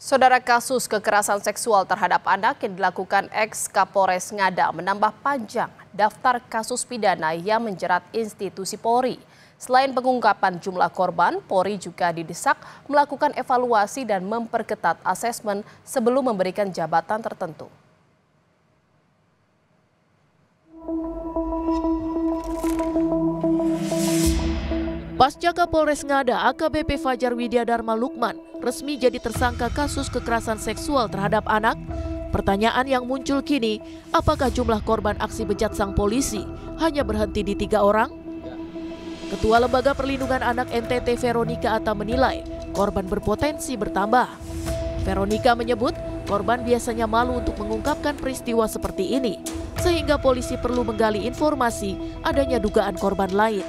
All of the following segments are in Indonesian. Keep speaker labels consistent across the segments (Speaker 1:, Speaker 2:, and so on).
Speaker 1: Saudara, kasus kekerasan seksual terhadap anak yang dilakukan ex-Kapolres Ngada menambah panjang daftar kasus pidana yang menjerat institusi Polri. Selain pengungkapan jumlah korban, Polri juga didesak melakukan evaluasi dan memperketat asesmen sebelum memberikan jabatan tertentu.
Speaker 2: Pasca Kapolres Ngada AKBP Fajar Widyadharma Lukman resmi jadi tersangka kasus kekerasan seksual terhadap anak, pertanyaan yang muncul kini, apakah jumlah korban aksi bejat sang polisi hanya berhenti di 3 orang? Ketua Lembaga Perlindungan Anak NTT Veronica Atta menilai korban berpotensi bertambah. Veronica menyebut korban biasanya malu untuk mengungkapkan peristiwa seperti ini, sehingga polisi perlu menggali informasi adanya dugaan korban lain.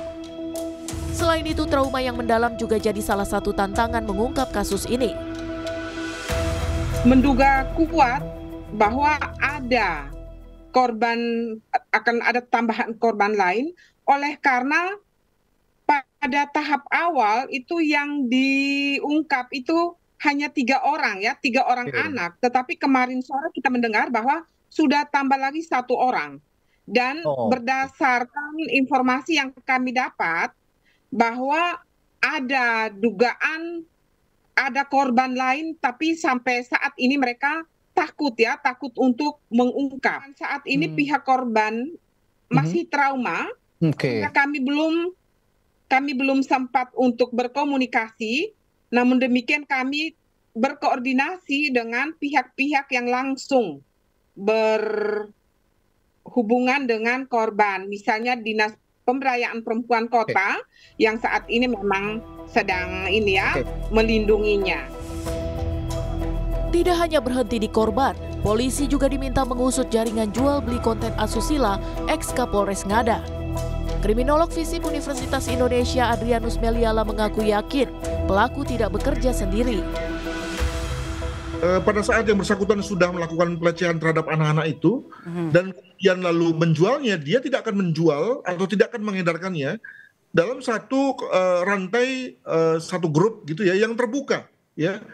Speaker 2: Selain itu, trauma yang mendalam juga jadi salah satu tantangan mengungkap kasus ini.
Speaker 3: Menduga kuat bahwa ada korban, akan ada tambahan korban lain, oleh karena pada tahap awal itu yang diungkap itu hanya 3 orang ya, 3 orang anak. Tetapi kemarin sore kita mendengar bahwa sudah tambah lagi 1 orang. Dan berdasarkan informasi yang kami dapat, bahwa ada dugaan ada korban lain, tapi sampai saat ini mereka takut untuk mengungkap. Saat ini pihak korban masih trauma, kami belum sempat untuk berkomunikasi. Namun demikian kami berkoordinasi dengan pihak-pihak yang langsung berhubungan dengan korban, misalnya Dinas Pemberdayaan Perempuan Kota yang saat ini memang sedang melindunginya.
Speaker 2: Tidak hanya berhenti di korban, polisi juga diminta mengusut jaringan jual beli konten asusila ex-Kapolres Ngada. Kriminolog FISIP Universitas Indonesia Adrianus Meliala mengaku yakin pelaku tidak bekerja sendiri.
Speaker 4: Pada saat yang bersangkutan sudah melakukan pelecehan terhadap anak-anak itu dan kemudian lalu menjualnya, dia tidak akan menjual atau tidak akan mengedarkannya dalam satu rantai, satu grup gitu ya yang terbuka ya.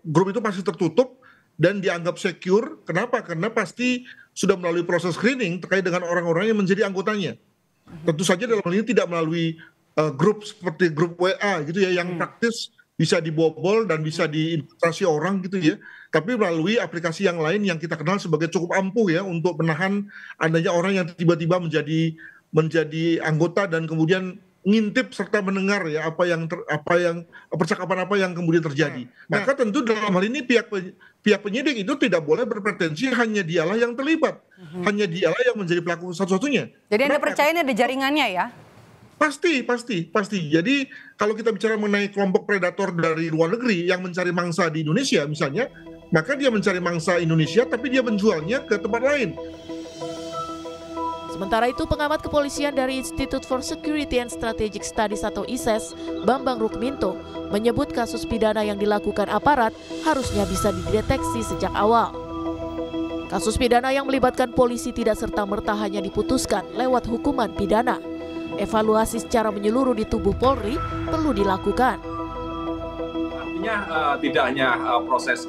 Speaker 4: Grup itu pasti tertutup dan dianggap secure. Kenapa? Karena pasti sudah melalui proses screening terkait dengan orang-orang yang menjadi anggotanya. Tentu saja dalam hal ini tidak melalui grup seperti grup WA gitu ya yang praktis bisa dibobol dan bisa diinfiltrasi orang gitu ya, tapi melalui aplikasi yang lain yang kita kenal sebagai cukup ampuh ya untuk menahan adanya orang yang tiba-tiba menjadi anggota dan kemudian ngintip serta mendengar ya percakapan apa yang kemudian terjadi. Maka tentu dalam hal ini pihak penyidik itu tidak boleh berpretensi hanya dialah yang terlibat, hanya dialah yang menjadi pelaku satu-satunya.
Speaker 5: Jadi Anda percaya ini ada jaringannya ya?
Speaker 4: Pasti. Jadi kalau kita bicara mengenai kelompok predator dari luar negeri yang mencari mangsa di Indonesia misalnya, maka dia mencari mangsa Indonesia tapi dia menjualnya ke tempat lain.
Speaker 2: Sementara itu, pengamat kepolisian dari Institute for Security and Strategic Studies atau ISES, Bambang Rukminto, menyebut kasus pidana yang dilakukan aparat harusnya bisa dideteksi sejak awal. Kasus pidana yang melibatkan polisi tidak serta-merta hanya diputuskan lewat hukuman pidana. Evaluasi secara menyeluruh di tubuh Polri perlu dilakukan.
Speaker 6: Artinya tidak hanya proses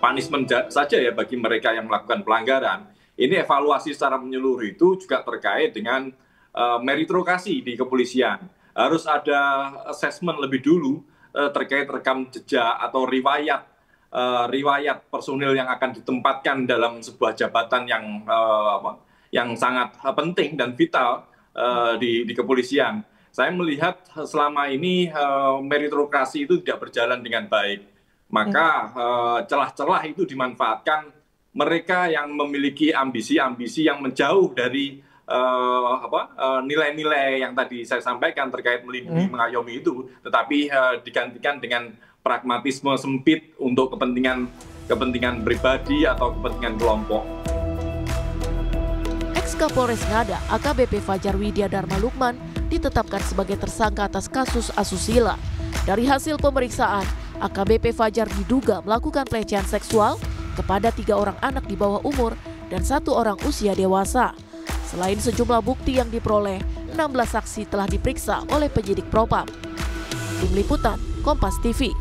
Speaker 6: punishment saja ya bagi mereka yang melakukan pelanggaran. Ini evaluasi secara menyeluruh itu juga terkait dengan meritokrasi di kepolisian. Harus ada assessment lebih dulu terkait rekam jejak atau riwayat personil yang akan ditempatkan dalam sebuah jabatan yang sangat penting dan vital di kepolisian. Saya melihat selama ini meritokrasi itu tidak berjalan dengan baik. Maka celah-celah itu dimanfaatkan mereka yang memiliki ambisi-ambisi yang menjauh dari nilai-nilai yang tadi saya sampaikan terkait melindungi, mengayomi itu, tetapi digantikan dengan pragmatisme sempit untuk kepentingan pribadi atau kepentingan kelompok.
Speaker 2: Kapolres Ngada AKBP Fajar Widyadharma Lukman ditetapkan sebagai tersangka atas kasus asusila. Dari hasil pemeriksaan, AKBP Fajar diduga melakukan pelecehan seksual kepada 3 orang anak di bawah umur dan 1 orang usia dewasa. Selain sejumlah bukti yang diperoleh, 16 saksi telah diperiksa oleh penyidik Propam. Tim Liputan, Kompas TV.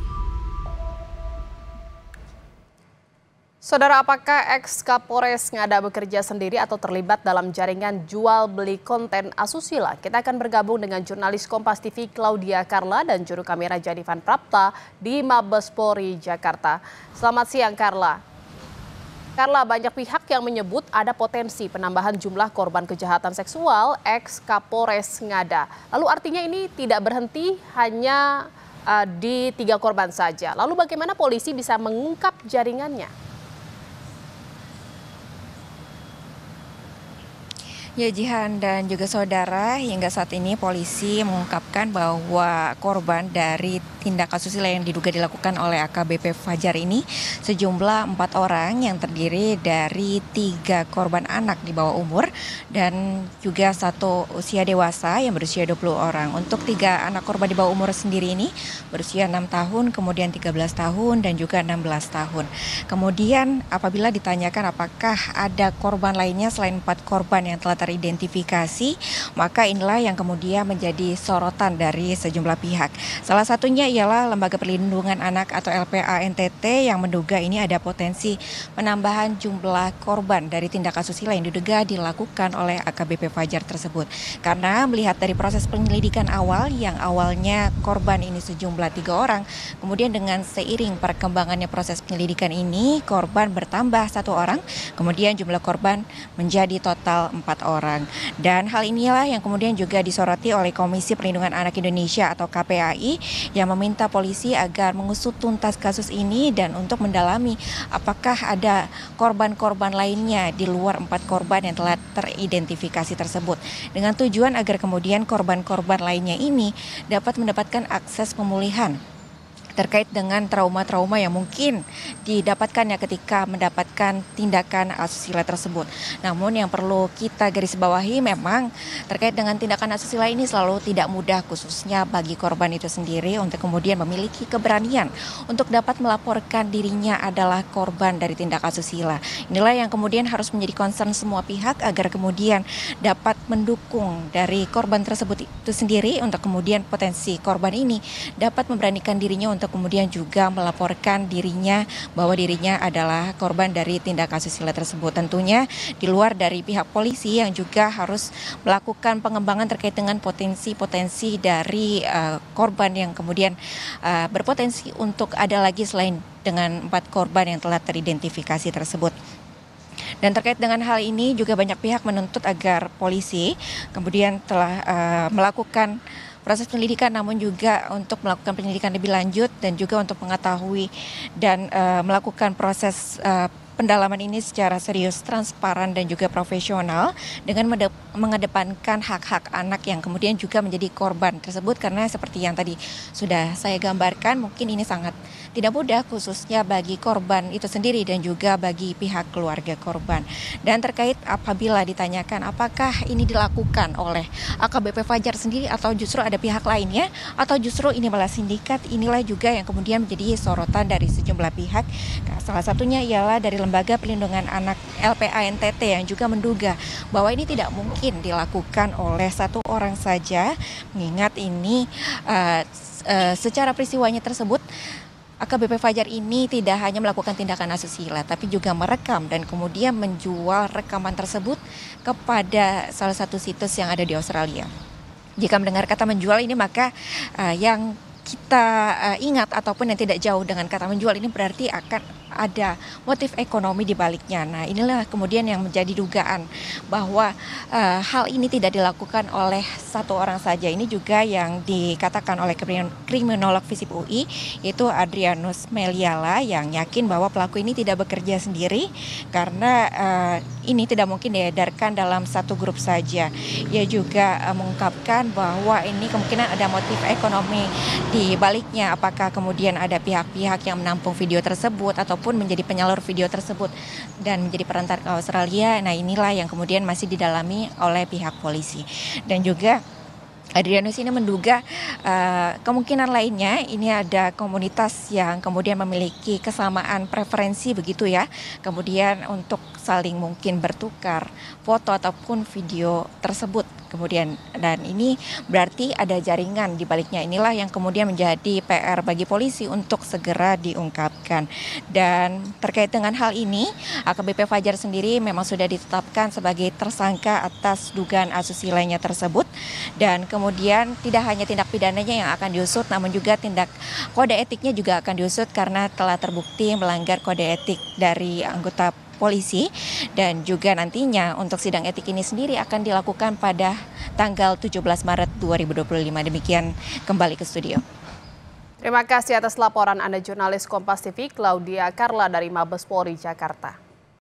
Speaker 1: Saudara, apakah ex-Kapolres Ngada bekerja sendiri atau terlibat dalam jaringan jual beli konten asusila? Kita akan bergabung dengan jurnalis Kompas TV Claudia Carla dan juru kamera Jadivan Prapta di Mabes Polri Jakarta. Selamat siang, Carla. Carla, banyak pihak yang menyebut ada potensi penambahan jumlah korban kejahatan seksual ex-Kapolres Ngada. Lalu artinya ini tidak berhenti hanya di 3 korban saja. Lalu bagaimana polisi bisa mengungkap jaringannya?
Speaker 7: Ya, Jihan dan juga saudara, hingga saat ini polisi mengungkapkan bahwa korban dari tindak asusila yang diduga dilakukan oleh AKBP Fajar ini sejumlah 4 orang yang terdiri dari 3 korban anak di bawah umur dan juga 1 usia dewasa yang berusia 20 orang. Untuk 3 anak korban di bawah umur sendiri ini berusia 6 tahun, kemudian 13 tahun dan juga 16 tahun. Kemudian apabila ditanyakan apakah ada korban lainnya selain 4 korban yang telah teridentifikasi, maka inilah yang kemudian menjadi sorotan dari sejumlah pihak. Salah satunya ialah Lembaga Perlindungan Anak atau LPA NTT yang menduga ini ada potensi penambahan jumlah korban dari tindak asusila yang diduga dilakukan oleh AKBP Fajar tersebut. Karena melihat dari proses penyelidikan awal yang awalnya korban ini sejumlah 3 orang, kemudian dengan seiring perkembangannya proses penyelidikan ini korban bertambah 1 orang, kemudian jumlah korban menjadi total 4 orang. Dan hal inilah yang kemudian juga disoroti oleh Komisi Perlindungan Anak Indonesia atau KPAI yang meminta polisi agar mengusut tuntas kasus ini dan untuk mendalami apakah ada korban-korban lainnya di luar 4 korban yang telah teridentifikasi tersebut. Dengan tujuan agar kemudian korban-korban lainnya ini dapat mendapatkan akses pemulihan terkait dengan trauma-trauma yang mungkin didapatkannya ketika mendapatkan tindakan asusila tersebut. Namun yang perlu kita garis bawahi memang terkait dengan tindakan asusila ini selalu tidak mudah, khususnya bagi korban itu sendiri untuk kemudian memiliki keberanian untuk dapat melaporkan dirinya adalah korban dari tindak asusila. Inilah yang kemudian harus menjadi concern semua pihak agar kemudian dapat mendukung dari korban tersebut itu sendiri untuk kemudian potensi korban ini dapat memberanikan dirinya untuk kemudian juga melaporkan dirinya bahwa dirinya adalah korban dari tindak asusila tersebut. Tentunya di luar dari pihak polisi yang juga harus melakukan pengembangan terkait dengan potensi-potensi dari korban yang kemudian berpotensi untuk ada lagi selain dengan 4 korban yang telah teridentifikasi tersebut. Dan terkait dengan hal ini juga banyak pihak menuntut agar polisi kemudian telah melakukan proses penyelidikan, namun juga untuk melakukan penyelidikan lebih lanjut dan juga untuk mengetahui dan melakukan proses pendalaman ini secara serius, transparan dan juga profesional dengan mengedepankan hak-hak anak yang kemudian juga menjadi korban tersebut, karena seperti yang tadi sudah saya gambarkan mungkin ini sangat tidak mudah khususnya bagi korban itu sendiri dan juga bagi pihak keluarga korban. Dan terkait apabila ditanyakan apakah ini dilakukan oleh AKBP Fajar sendiri atau justru ada pihak lainnya atau justru ini malah sindikat, inilah juga yang kemudian menjadi sorotan dari sejumlah pihak. Salah satunya ialah dari Lembaga Perlindungan Anak LPA NTT yang juga menduga bahwa ini tidak mungkin dilakukan oleh 1 orang saja, mengingat ini secara peristiwanya tersebut AKBP Fajar ini tidak hanya melakukan tindakan asusila tapi juga merekam dan kemudian menjual rekaman tersebut kepada salah satu situs yang ada di Australia. Jika mendengar kata menjual ini maka yang kita ingat ataupun yang tidak jauh dengan kata menjual ini berarti akan ada motif ekonomi di baliknya. Nah, inilah kemudian yang menjadi dugaan bahwa hal ini tidak dilakukan oleh 1 orang saja. Ini juga yang dikatakan oleh kriminolog FISIP UI, yaitu Adrianus Meliala, yang yakin bahwa pelaku ini tidak bekerja sendiri karena ini tidak mungkin diedarkan dalam 1 grup saja. Ia juga mengungkapkan bahwa ini kemungkinan ada motif ekonomi di baliknya, apakah kemudian ada pihak-pihak yang menampung video tersebut ataupun menjadi penyalur video tersebut dan menjadi perantara ke Australia. Nah, inilah yang kemudian masih didalami oleh pihak polisi. Dan juga Adrianus ini menduga kemungkinan lainnya ini ada komunitas yang kemudian memiliki kesamaan preferensi begitu ya. Kemudian untuk saling mungkin bertukar foto ataupun video tersebut. Kemudian dan ini berarti ada jaringan di baliknya, inilah yang kemudian menjadi PR bagi polisi untuk segera diungkapkan. Dan terkait dengan hal ini, AKBP Fajar sendiri memang sudah ditetapkan sebagai tersangka atas dugaan asusila tersebut. Dan kemudian tidak hanya tindak pidananya yang akan diusut, namun juga tindak kode etiknya juga akan diusut karena telah terbukti melanggar kode etik dari anggota polisi. Dan juga nantinya untuk sidang etik ini sendiri akan dilakukan pada tanggal 17 Maret 2025. Demikian, kembali ke studio.
Speaker 1: Terima kasih atas laporan Anda jurnalis Kompas TV Claudia Carla dari Mabes Polri Jakarta.